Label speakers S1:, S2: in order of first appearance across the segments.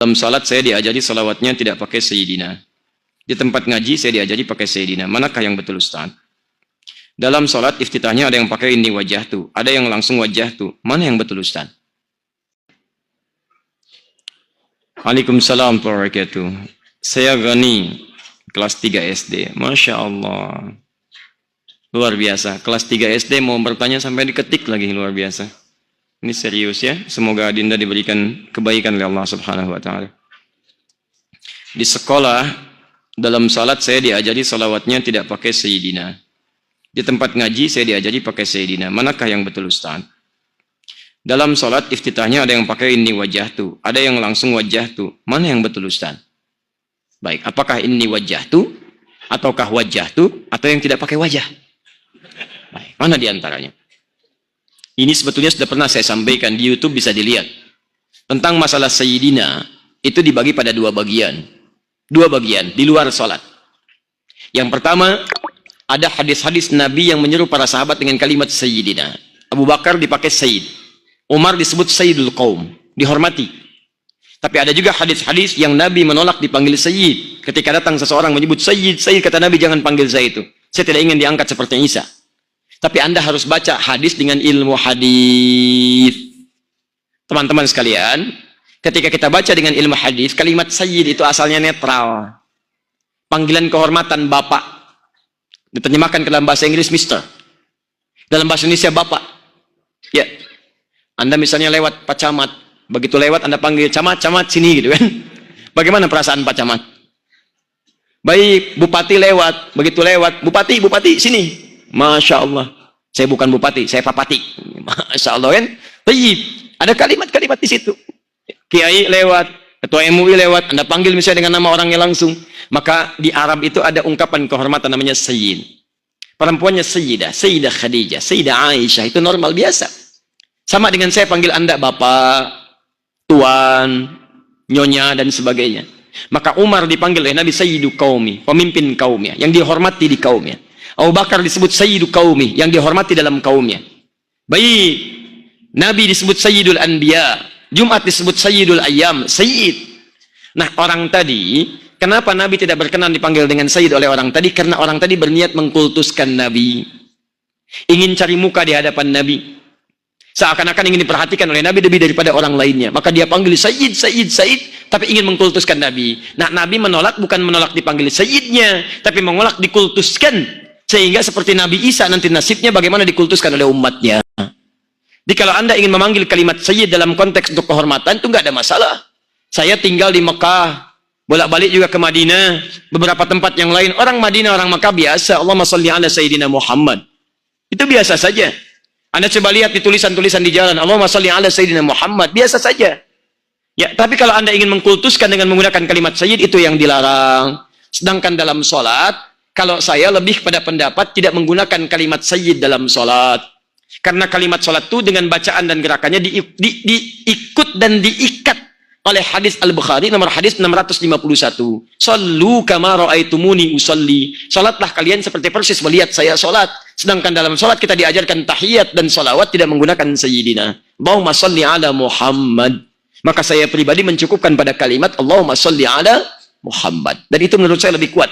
S1: Dalam salat saya diajari salawatnya tidak pakai Sayyidina. Di tempat ngaji saya diajari pakai Sayyidina. Manakah yang betul Ustaz? Dalam salat iftitahnya ada yang pakai ini wajah tuh, ada yang langsung wajah tuh. Mana yang betul Ustaz? Waalaikumsalam warahmatullahi wabarakatuh. Saya Gani, kelas 3 SD. Masya Allah. Luar biasa. Kelas 3 SD mau bertanya sampai diketik lagi, luar biasa. Ini serius ya. Semoga Adinda diberikan kebaikan oleh Allah Subhanahu wa taala. Di sekolah dalam salat saya diajari salawatnya tidak pakai Sayyidina. Di tempat ngaji saya diajari pakai Sayyidina. Manakah yang betul Ustaz? Dalam salat iftitahnya ada yang pakai ini wajah tuh, ada yang langsung wajah tuh. Mana yang betul Ustaz? Baik, apakah ini wajah tuh ataukah wajah tuh atau yang tidak pakai wajah? Baik, mana di antaranya? Ini sebetulnya sudah pernah saya sampaikan di YouTube, bisa dilihat. Tentang masalah Sayyidina, itu dibagi pada dua bagian. Dua bagian, di luar sholat. Yang pertama, ada hadis-hadis Nabi yang menyeru para sahabat dengan kalimat Sayyidina. Abu Bakar dipakai Sayyid. Umar disebut Sayyidul Qaum, dihormati. Tapi ada juga hadis-hadis yang Nabi menolak dipanggil Sayyid. Ketika datang seseorang menyebut Sayyid, Sayyid, kata Nabi, jangan panggil saya itu. Saya tidak ingin diangkat seperti Isa. Tapi Anda harus baca hadis dengan ilmu hadis. Teman-teman sekalian, ketika kita baca dengan ilmu hadis, kalimat Sayyid itu asalnya netral. Panggilan kehormatan Bapak. Diterjemahkan ke dalam bahasa Inggris Mister. Dalam bahasa Indonesia Bapak. Ya. Anda misalnya lewat Pak Camat. Begitu lewat Anda panggil Camat, Camat sini gitu kan. Bagaimana perasaan Pak Camat? Baik, Bupati lewat. Begitu lewat, Bupati, Bupati sini. Masya Allah, saya bukan bupati, saya papati. Masya Allah kan? Baik, ada kalimat-kalimat di situ. Kiai lewat, ketua MUI lewat, Anda panggil misalnya dengan nama orangnya langsung. Maka di Arab itu ada ungkapan kehormatan namanya Sayyid. Perempuannya Sayyidah, Sayyidah Khadijah, Sayyidah Aisyah, itu normal biasa. Sama dengan saya panggil Anda Bapak, Tuan, Nyonya, dan sebagainya. Maka Umar dipanggil oleh Nabi Sayyidu Qaumi, pemimpin kaumnya, yang dihormati di kaumnya. Abu Bakar disebut Sayyidu Qaumi, yang dihormati dalam kaumnya. Baik, Nabi disebut Sayyidul Anbiya, Jumat disebut Sayyidul Ayyam, Sayyid. Nah, orang tadi, kenapa Nabi tidak berkenan dipanggil dengan Sayyid oleh orang tadi? Karena orang tadi berniat mengkultuskan Nabi. Ingin cari muka di hadapan Nabi. Seakan-akan ingin diperhatikan oleh Nabi lebih daripada orang lainnya. Maka dia panggil Sayyid, Sayyid, Sayyid, tapi ingin mengkultuskan Nabi. Nah, Nabi menolak, bukan menolak dipanggil Sayyidnya, tapi menolak dikultuskan. Sehingga seperti Nabi Isa nanti nasibnya bagaimana dikultuskan oleh umatnya. Jadi kalau Anda ingin memanggil kalimat Sayyid dalam konteks untuk kehormatan, itu nggak ada masalah. Saya tinggal di Mekah, bolak-balik juga ke Madinah, beberapa tempat yang lain. Orang Madinah, orang Mekah biasa. Allahumma sholli ala Sayyidina Muhammad. Itu biasa saja. Anda coba lihat di tulisan-tulisan di jalan, Allahumma sholli ala Sayyidina Muhammad. Biasa saja. Ya, tapi kalau Anda ingin mengkultuskan dengan menggunakan kalimat Sayyid, itu yang dilarang. Sedangkan dalam sholat, kalau saya lebih pada pendapat tidak menggunakan kalimat Sayyid dalam sholat. Karena kalimat sholat itu dengan bacaan dan gerakannya diikut dan diikat oleh hadis Al-Bukhari nomor hadis 651. Sallu kama ra'aitumuni usolli. Sholatlah kalian seperti persis melihat saya sholat. Sedangkan dalam sholat kita diajarkan tahiyat dan sholawat tidak menggunakan Sayyidina. Allahumma sholli ala Muhammad. Maka saya pribadi mencukupkan pada kalimat Allahumma sholli ala Muhammad. Dan itu menurut saya lebih kuat.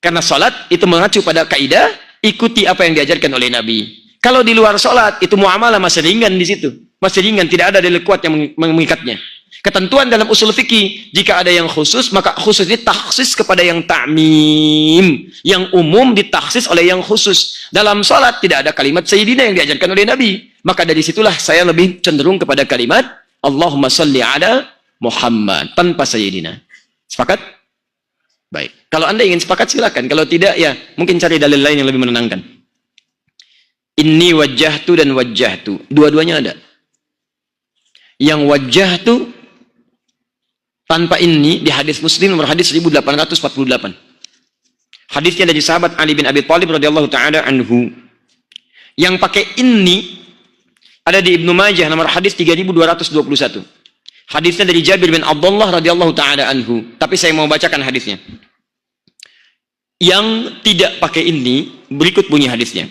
S1: Karena sholat itu mengacu pada kaidah ikuti apa yang diajarkan oleh Nabi. Kalau di luar sholat itu muamalah masih ringan di situ, masih ringan, tidak ada dalil kuat yang mengikatnya. Ketentuan dalam usul fikih, jika ada yang khusus maka khusus ini takhsis kepada yang ta'mim, yang umum ditaksis oleh yang khusus. Dalam sholat tidak ada kalimat Sayyidina yang diajarkan oleh Nabi. Maka dari situlah saya lebih cenderung kepada kalimat Allahumma sholli ala Muhammad tanpa Sayyidina. Sepakat? Baik, kalau Anda ingin sepakat silakan. Kalau tidak, ya mungkin cari dalil lain yang lebih menenangkan. Inni wajjahtu dan wajjahtu, dua-duanya ada. Yang wajjahtu tanpa ini di hadis Muslim nomor hadis 1848. Hadisnya dari sahabat Ali bin Abi Thalib radhiyallahu taala anhu. Yang pakai ini ada di Ibnu Majah nomor hadis 3221. Hadisnya dari Jabir bin Abdullah radhiyallahu taala anhu. Tapi saya mau bacakan hadisnya. Yang tidak pakai ini, berikut bunyi hadisnya.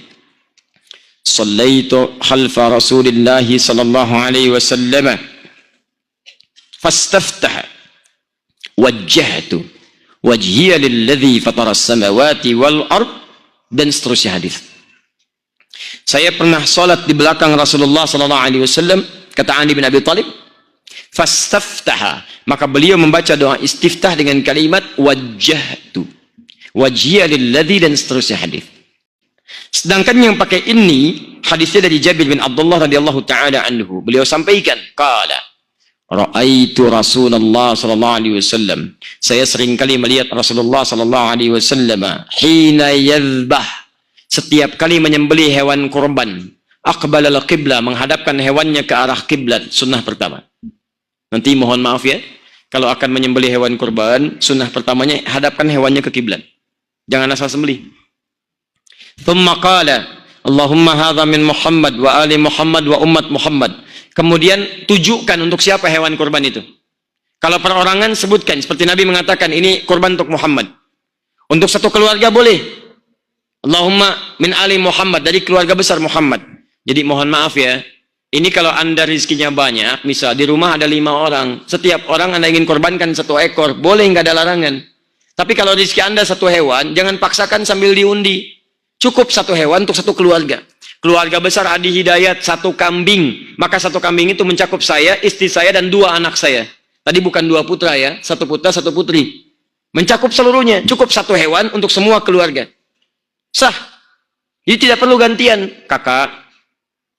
S1: Shallaitu khalfa Rasulillah sallallahu alaihi wasallam fastaftaha wajjahtu wajhiya lilladzi fataras samawati wal ard, dan seterusnya hadis. Saya pernah salat di belakang Rasulullah sallallahu alaihi wasallam, kata Ali bin Abi Thalib, fastaftaha, maka beliau membaca doa istiftah dengan kalimat wajjahtu wajhiya lilladzi, dan seterusnya hadis. Sedangkan yang pakai ini hadisnya dari Jabir bin Abdullah radhiyallahu taala anhu, beliau sampaikan, qala ra'aitu Rasulullah sallallahu alaihi wasallam, saya sering kali melihat Rasulullah sallallahu alaihi wasallam hina yadhbah, setiap kali menyembelih hewan kurban, aqbala al-qibla, menghadapkan hewannya ke arah kiblat, sunnah pertama. Nanti mohon maaf ya, kalau akan menyembelih hewan kurban, sunnah pertamanya hadapkan hewannya ke kiblat, jangan asal sembelih. Thumma qala Allahumma hadha min Muhammad wa ali Muhammad wa ummat Muhammad. Kemudian tujukan untuk siapa hewan kurban itu. Kalau perorangan sebutkan, seperti Nabi mengatakan ini kurban untuk Muhammad. Untuk satu keluarga boleh, Allahumma min ali Muhammad, dari keluarga besar Muhammad. Jadi mohon maaf ya, ini kalau anda rizkinya banyak, misal di rumah ada 5 orang, setiap orang anda ingin korbankan 1 ekor, boleh, nggak ada larangan. Tapi kalau rizki anda 1 hewan, jangan paksakan sambil diundi. Cukup 1 hewan untuk 1 keluarga. Keluarga besar Adi Hidayat 1 kambing, maka 1 kambing itu mencakup saya, istri saya, dan 2 anak saya. Tadi bukan 2 putra ya, 1 putra 1 putri. Mencakup seluruhnya, cukup 1 hewan untuk semua keluarga. Sah. Jadi tidak perlu gantian. Kakak,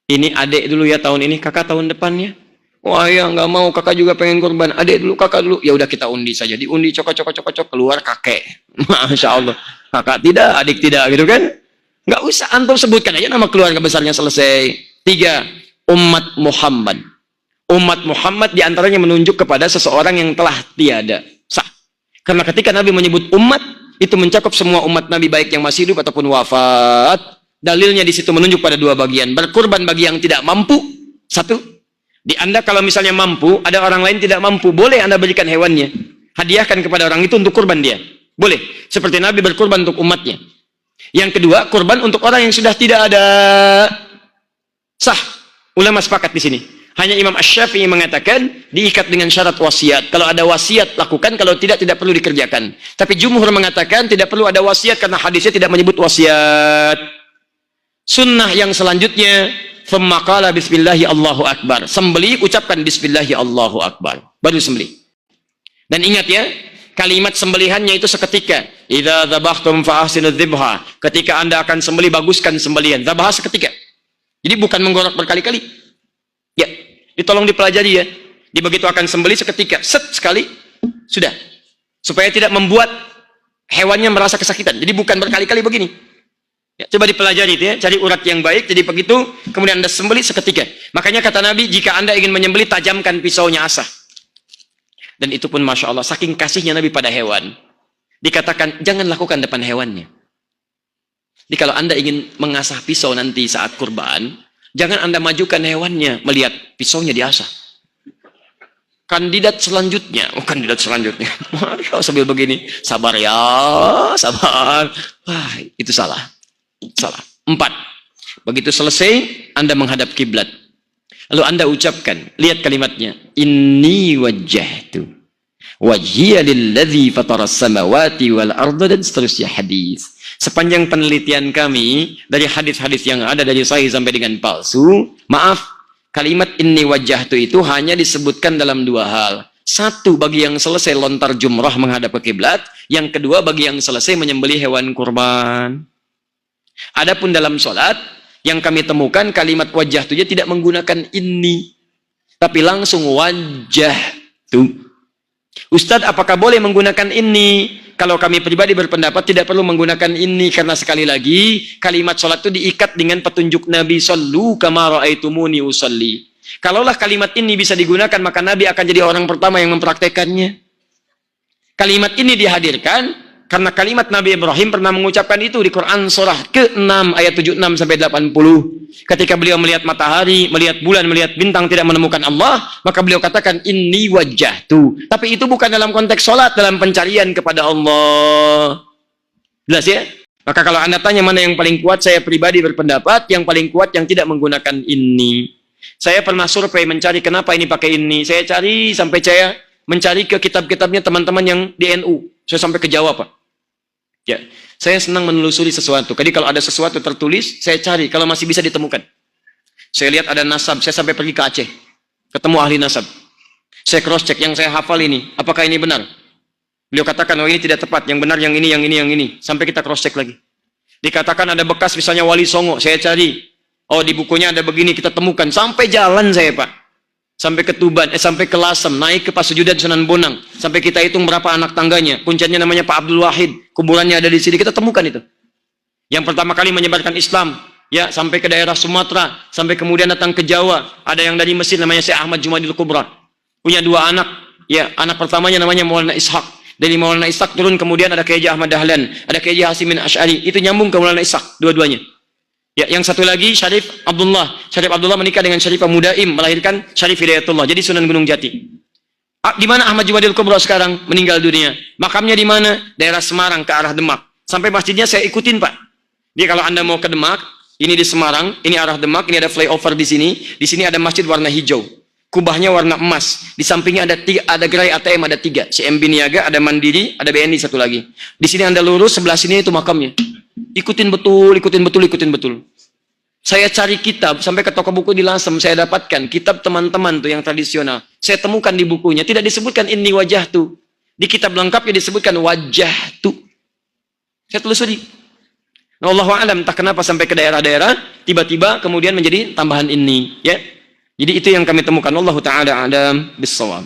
S1: ini adik dulu ya tahun ini, kakak tahun depannya. Wah ya nggak mau, kakak juga pengen kurban. Adik dulu, kakak dulu. Ya udah kita undi saja. Diundi cokok keluar kakek. Masya Allah. Kakak tidak, adik tidak, gitu kan? Nggak usah, antum sebutkan aja nama keluarga besarnya, selesai. 3, umat Muhammad. Umat Muhammad diantaranya menunjuk kepada seseorang yang telah tiada. Sah. Karena ketika Nabi menyebut umat, itu mencakup semua umat Nabi, baik yang masih hidup ataupun wafat. Dalilnya di situ menunjuk pada 2 bagian. Berkurban bagi yang tidak mampu. 1, di anda kalau misalnya mampu, ada orang lain tidak mampu, boleh anda berikan hewannya. Hadiahkan kepada orang itu untuk kurban dia. Boleh. Seperti Nabi berkurban untuk umatnya. Yang kedua, kurban untuk orang yang sudah tidak ada. Sah. Ulama sepakat di sini. Hanya Imam Asy-Syafi'i mengatakan diikat dengan syarat wasiat. Kalau ada wasiat lakukan, kalau tidak tidak perlu dikerjakan. Tapi jumhur mengatakan tidak perlu ada wasiat karena hadisnya tidak menyebut wasiat. Sunnah yang selanjutnya, thumma qala bismillahi Allahu akbar. Sembelih ucapkan bismillahi Allahu akbar. Baru sembelih. Dan ingat ya, kalimat sembelihannya itu seketika. Idza dzabhtum fa ahsinudz dzibha. Ketika anda akan sembelih, baguskan sembelihan. Dzabha seketika. Jadi bukan menggorok berkali-kali. Ya, ditolong dipelajari ya. Di begitu akan sembelih seketika, set sekali, sudah. Supaya tidak membuat hewannya merasa kesakitan. Jadi bukan berkali-kali begini. Ya, coba dipelajari itu ya, cari urat yang baik. Jadi begitu, kemudian anda sembelih seketika. Makanya kata Nabi, jika anda ingin menyembelih, tajamkan pisaunya, asah. Dan itu pun Masya Allah, saking kasihnya Nabi pada hewan, dikatakan jangan lakukan depan hewannya. Jadi kalau anda ingin mengasah pisau nanti saat kurban, jangan anda majukan hewannya, melihat pisaunya diasah. Kandidat selanjutnya, kandidat selanjutnya, Masya Allah, sambil begini, sabar ya, sabar. Wah, itu salah. Salah. 4. Begitu selesai, anda menghadap kiblat. Lalu anda ucapkan, lihat kalimatnya, inni wajjahtu wajhiya lilladzi fataras samawati wal arda, dan seterusnya hadis. Sepanjang penelitian kami dari hadis-hadis yang ada dari sahih sampai dengan palsu, maaf, kalimat inni wajjahtu itu hanya disebutkan dalam 2 hal. 1 bagi yang selesai lontar jumrah menghadap ke kiblat, yang kedua bagi yang selesai menyembelih hewan kurban. Adapun dalam sholat, yang kami temukan kalimat wajah itu tidak menggunakan ini, tapi langsung wajah tu. Ustadz, apakah boleh menggunakan ini? Kalau kami pribadi berpendapat tidak perlu menggunakan ini, karena sekali lagi kalimat sholat itu diikat dengan petunjuk Nabi, sallu kama ra'aitumuni usalli. Kalaulah kalimat ini bisa digunakan, maka Nabi akan jadi orang pertama yang mempraktekannya. Kalimat ini dihadirkan karena kalimat Nabi Ibrahim pernah mengucapkan itu di Quran surah ke-6 ayat 76 sampai 80. Ketika beliau melihat matahari, melihat bulan, melihat bintang tidak menemukan Allah, maka beliau katakan inni wajjahtu. Tapi itu bukan dalam konteks sholat, dalam pencarian kepada Allah. Jelas ya? Maka kalau anda tanya mana yang paling kuat, saya pribadi berpendapat yang paling kuat yang tidak menggunakan ini. Saya pernah survei mencari kenapa ini pakai ini. Saya cari sampai saya mencari ke kitab-kitabnya teman-teman yang di NU. Saya sampai ke Jawa, Pak. Ya, saya senang menelusuri sesuatu. Jadi kalau ada sesuatu tertulis, saya cari kalau masih bisa ditemukan. Saya lihat ada nasab, saya sampai pergi ke Aceh. Ketemu ahli nasab. Saya cross check yang saya hafal ini, apakah ini benar? Beliau katakan, oh ini tidak tepat, yang benar yang ini, yang ini, yang ini. Sampai kita cross check lagi. Dikatakan ada bekas misalnya Wali Songo, saya cari. Oh di bukunya ada begini, kita temukan. Sampai jalan saya, Pak. Sampai ke Tuban, sampai ke Lasem, naik ke Pasujudan Sunan Bonang. Sampai kita hitung berapa anak tangganya. Puncaknya namanya Pak Abdul Wahid. Kuburannya ada di sini, kita temukan itu. Yang pertama kali menyebarkan Islam. Ya, sampai ke daerah Sumatera. Sampai kemudian datang ke Jawa. Ada yang dari Mesir namanya Syekh Ahmad Jumadil Kubra. Punya 2 anak. Ya, anak pertamanya namanya Maulana Ishaq. Dari Maulana Ishaq turun kemudian ada Kiai Ahmad Dahlan. Ada Kiai Hasim bin Asy'ari. Itu nyambung ke Maulana Ishaq, dua-duanya. Ya, yang satu lagi Syarif Abdullah. Syarif Abdullah menikah dengan Syarifah Mudaim, melahirkan Syarif Hidayatullah. Jadi Sunan Gunung Jati. Di mana Ahmad Jumadil Kubra sekarang? Meninggal dunia. Makamnya di mana? Daerah Semarang ke arah Demak. Sampai masjidnya saya ikutin, Pak. Jadi kalau Anda mau ke Demak, ini di Semarang, ini arah Demak, ini ada flyover di sini. Di sini ada masjid warna hijau. Kubahnya warna emas. Di sampingnya ada gerai ATM, ada 3. CMB Niaga, ada Mandiri, ada BNI satu lagi. Di sini Anda lurus, sebelah sini itu makamnya. Ikutin betul. Saya cari kitab, sampai ke toko buku di Lasem, saya dapatkan kitab teman-teman tuh yang tradisional. Saya temukan di bukunya, tidak disebutkan ini wajah tuh. Di kitab lengkapnya disebutkan wajah tuh. Saya telusuri. Nah, Allahu a'lam, entah kenapa sampai ke daerah-daerah, tiba-tiba kemudian menjadi tambahan ini. Ya. Jadi itu yang kami temukan. Allahu ta'ala a'lam bis-shawab.